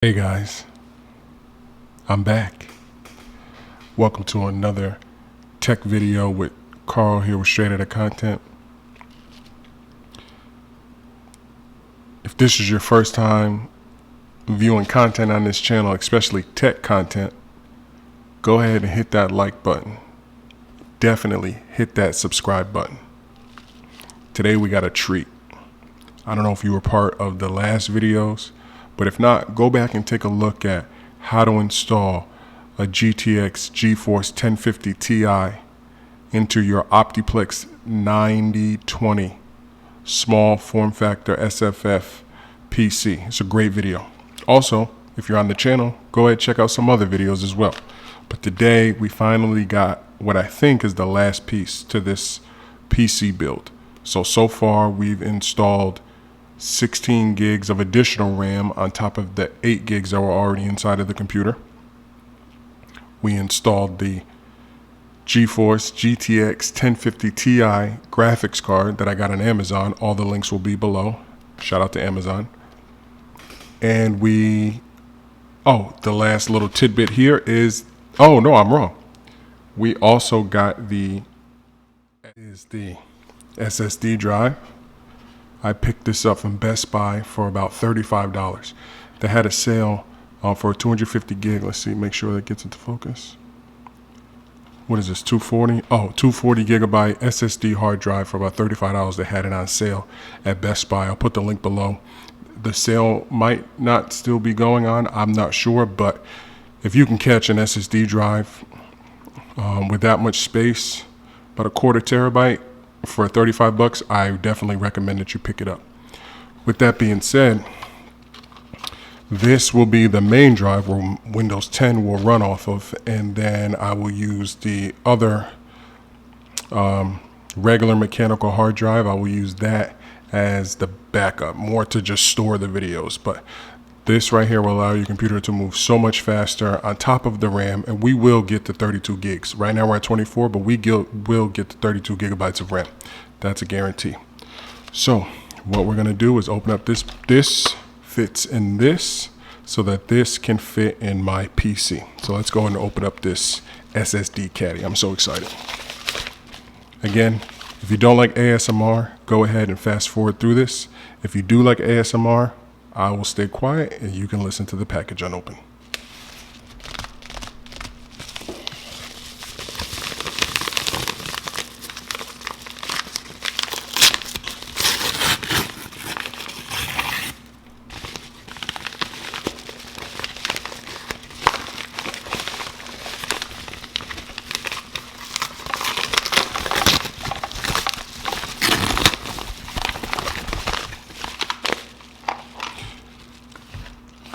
Hey guys, I'm back. Welcome to another tech video with Carl here with Straight Outta Content. If this is your first time viewing content on this channel, especially tech content, go ahead and hit that like button. Definitely hit that subscribe button. Today we got a treat. I don't know if you were part of the last videos, but if not, go back and take a look at how to install a GTX GeForce 1050 Ti into your Optiplex 9020 small form factor SFF PC. It's a great video. Also, if you're on the channel, go ahead and check out some other videos as well. But today we finally got what I think is the last piece to this PC build. So far we've installed 16 gigs of additional RAM on top of the 8 gigs that were already inside of the computer. We installed the GeForce GTX 1050 Ti graphics card that I got on Amazon. All the links will be below. Shout out to Amazon. And the last little tidbit here is, oh no, I'm wrong. We also got the SSD drive. I picked this up from Best Buy for about $35. They had a sale for a 250 gig. Let's see, make sure that gets into focus. What is this, 240? Oh, 240 gigabyte SSD hard drive for about $35. They had it on sale at Best Buy. I'll put the link below. The sale might not still be going on. I'm not sure, but if you can catch an SSD drive with that much space, about a quarter terabyte, for $35, I definitely recommend that you pick it up. With that being said, this will be the main drive where Windows 10 will run off of, and then I will use the other regular mechanical hard drive. I will use that as the backup, more to just store the videos. But this right here will allow your computer to move so much faster on top of the RAM, and we will get to 32 gigs. Right now we're at 24, but we will get to 32 gigabytes of RAM. That's a guarantee. So what we're gonna do is open up this. This fits in this so that this can fit in my PC. So let's go and open up this SSD Caddy. I'm so excited. Again, if you don't like ASMR, go ahead and fast forward through this. If you do like ASMR, I will stay quiet and you can listen to the package unopened.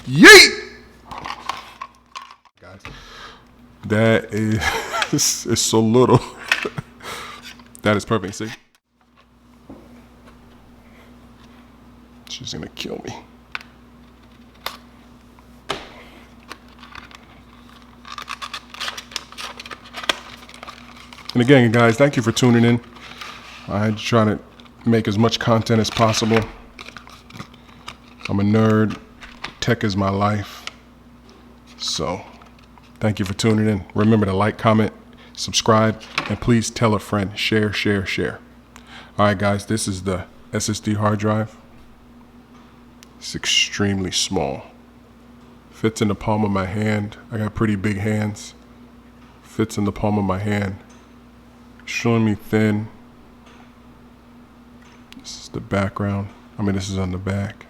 Yeet! Guys, that is so little. That is perfect. See? She's gonna kill me. And again, guys, thank you for tuning in. I try to make as much content as possible. I'm a nerd. Tech is my life. So thank you for tuning in. Remember to like, comment, subscribe, and please tell a friend. Share. All right, guys, this is the SSD hard drive. It's extremely small. Fits in the palm of my hand. I got pretty big hands. Fits in the palm of my hand. Extremely thin. This is the background. This is on the back.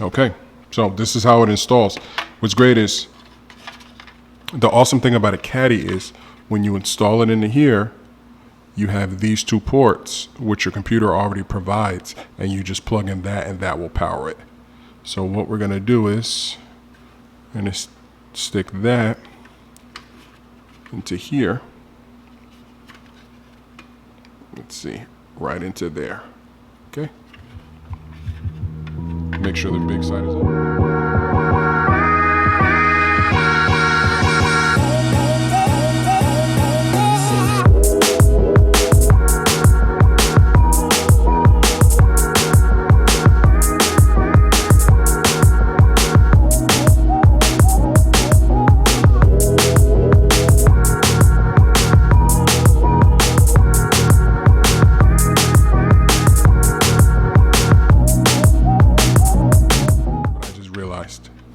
Okay, so this is how it installs. What's great is, the awesome thing about a Caddy is when you install it into here, you have these two ports, which your computer already provides, and you just plug in that and that will power it. So what we're gonna do is, I'm gonna stick that into here. Let's see, right into there, okay? Make sure the big side is up.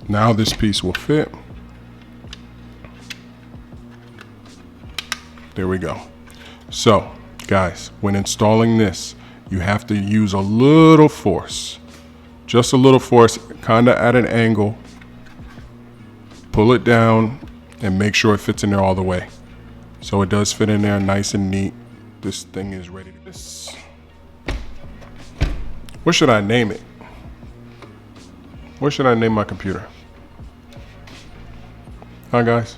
Now this piece will fit. There we go. So, guys, when installing this, you have to use a little force. Just a little force, kind of at an angle. Pull it down and make sure it fits in there all the way. So it does fit in there nice and neat. This thing is ready to go. What should I name it? What should I name my computer? Hi guys,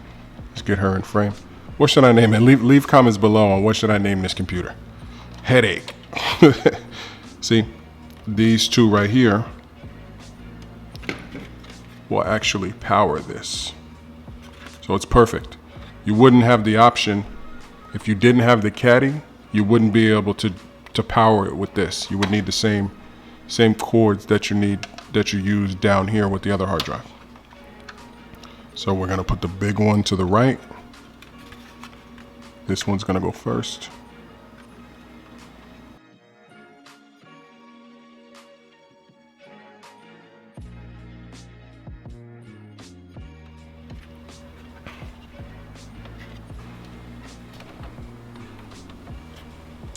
let's get her in frame. What should I name it? Leave comments below on what should I name this computer. Headache. See, these two right here will actually power this. So it's perfect. You wouldn't have the option, if you didn't have the Caddy, you wouldn't be able to power it with this. You would need the same cords that you use down here with the other hard drive. So we're gonna put the big one to the right. This one's gonna go first.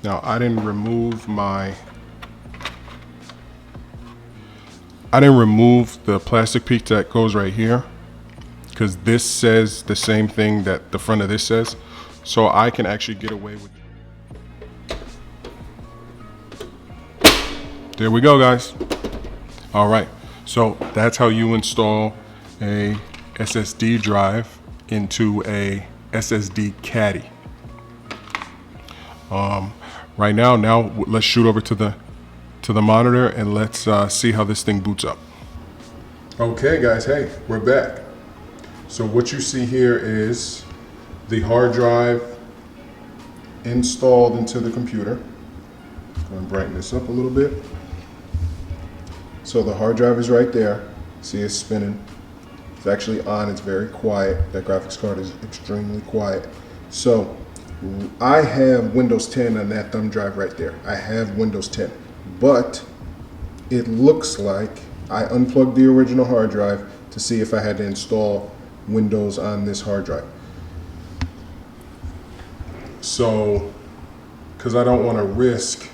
Now I didn't remove the plastic piece that goes right here, because this says the same thing that the front of this says. So I can actually get away with it. There we go, guys. All right, so that's how you install a SSD drive into a SSD Caddy. Right now let's shoot over to the monitor and let's see how this thing boots up. Okay guys, hey, we're back. So what you see here is the hard drive installed into the computer. I'm going to brighten this up a little bit. So the hard drive is right there. See, it's spinning. It's actually on, it's very quiet. That graphics card is extremely quiet. So I have Windows 10 on that thumb drive right there. I have Windows 10, but it looks like I unplugged the original hard drive to see if I had to install Windows on this hard drive. So, because I don't want to risk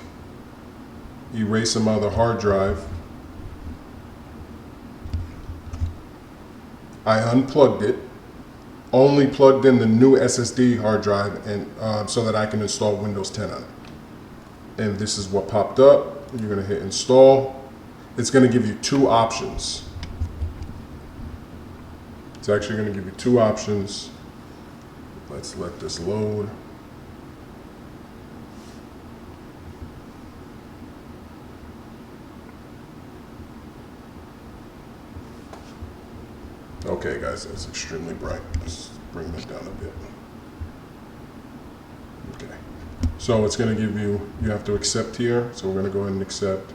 erasing my other hard drive, I unplugged it, only plugged in the new SSD hard drive, and so that I can install Windows 10 on it. And this is what popped up. You're going to hit install. It's going to give you two options. It's actually going to give you two options. Let's let this load. Okay guys, that's extremely bright. Let's bring that down a bit. Okay. So it's going to give you have to accept here. So we're going to go ahead and accept.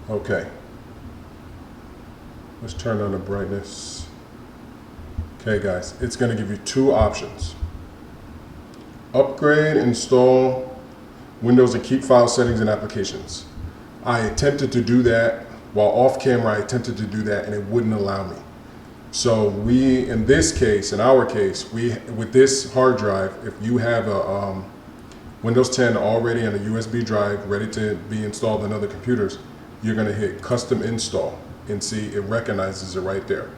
Okay. Let's turn on the brightness. Okay guys, it's going to give you two options. Upgrade, install Windows and keep file settings and applications. I attempted to do that while off camera. I attempted to do that and it wouldn't allow me. So we, in this case, in our case, with this hard drive, if you have a Windows 10 already on a USB drive ready to be installed on other computers, you're going to hit custom install and see it recognizes it right there.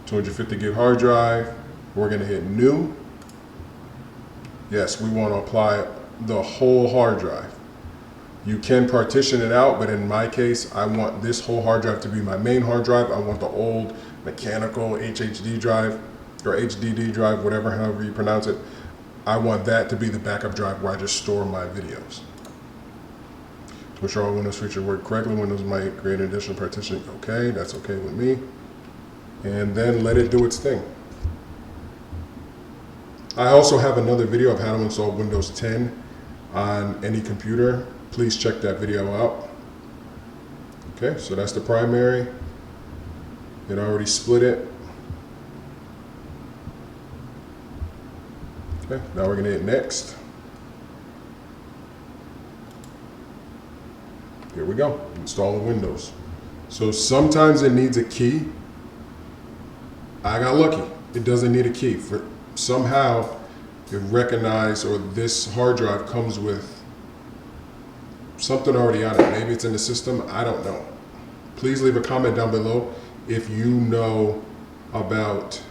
250 gig hard drive. We're going to hit new. Yes, we want to apply the whole hard drive. You can partition it out, but in my case, I want this whole hard drive to be my main hard drive. I want the old mechanical HHD drive or HDD drive, however you pronounce it. I want that to be the backup drive where I just store my videos. To ensure all Windows features work correctly, Windows might create an additional partition. Okay, that's okay with me. And then let it do its thing. I also have another video of how to install Windows 10 on any computer. Please check that video out. Okay, so that's the primary. It already split it. Okay, now we're gonna hit next. Here we go, installing Windows. So sometimes it needs a key. I got lucky. It doesn't need a key. Somehow it recognized, or this hard drive comes with something already on it. Maybe it's in the system, I don't know. Please leave a comment down below if you know about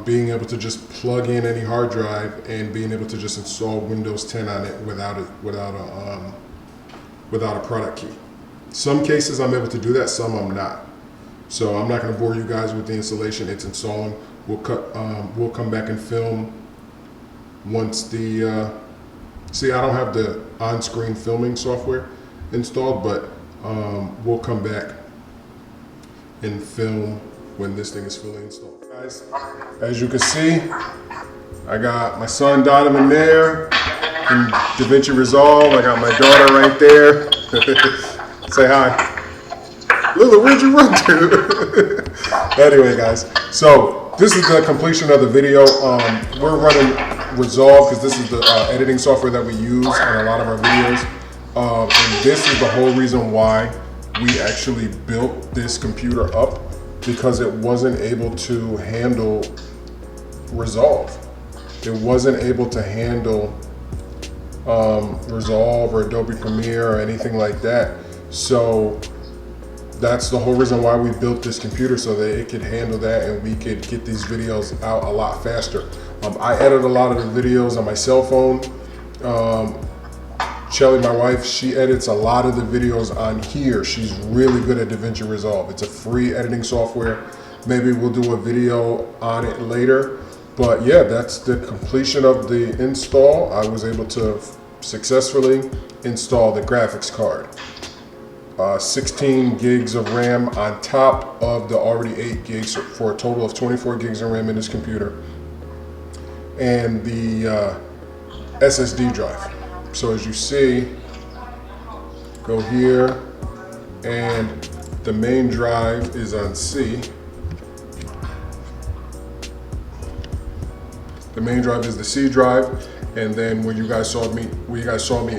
being able to just plug in any hard drive and being able to just install Windows 10 on it without a product key. Some cases I'm able to do that, some I'm not. So I'm not going to bore you guys with the installation. It's installing. We'll come back and film once the see, I don't have the on-screen filming software installed, but we'll come back and film when this thing is fully installed. Guys, as you can see, I got my son Donovan there in DaVinci Resolve. I got my daughter right there. Say hi. Lila, where'd you run to? Anyway, guys, so this is the completion of the video. We're running Resolve because this is the editing software that we use on a lot of our videos. And this is the whole reason why we actually built this computer up, because it wasn't able to handle Resolve. It wasn't able to handle Resolve or Adobe Premiere or anything like that. So that's the whole reason why we built this computer, so that it could handle that and we could get these videos out a lot faster. I edit a lot of the videos on my cell phone. Shelly, my wife, she edits a lot of the videos on here. She's really good at DaVinci Resolve. It's a free editing software. Maybe we'll do a video on it later. But yeah, that's the completion of the install. I was able to successfully install the graphics card. 16 gigs of RAM on top of the already 8 gigs, for a total of 24 gigs of RAM in this computer. And the SSD drive. So as you see, go here, and the main drive is on C. The main drive is the C drive, and then where you guys saw me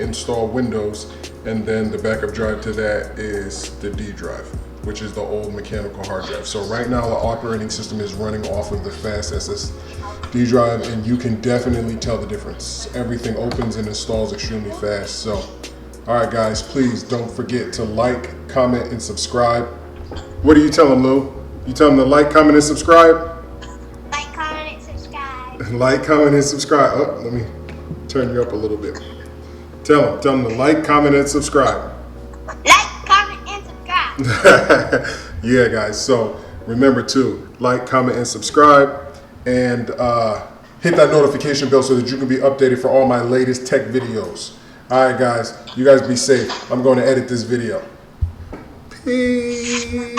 install Windows, and then the backup drive to that is the D drive, which is the old mechanical hard drive. So right now the operating system is running off of the fast SSD drive, and you can definitely tell the difference. Everything opens and installs extremely fast. So, all right guys, please don't forget to like, comment, and subscribe. What do you tell them, Lou? You tell them to like, comment, and subscribe? Like, comment, and subscribe. Like, comment, and subscribe. Oh, let me turn you up a little bit. Tell them to like, comment, and subscribe. Like, comment, and subscribe. Yeah, guys. So remember to like, comment, and subscribe, and hit that notification bell so that you can be updated for all my latest tech videos. All right, guys. You guys be safe. I'm going to edit this video. Peace.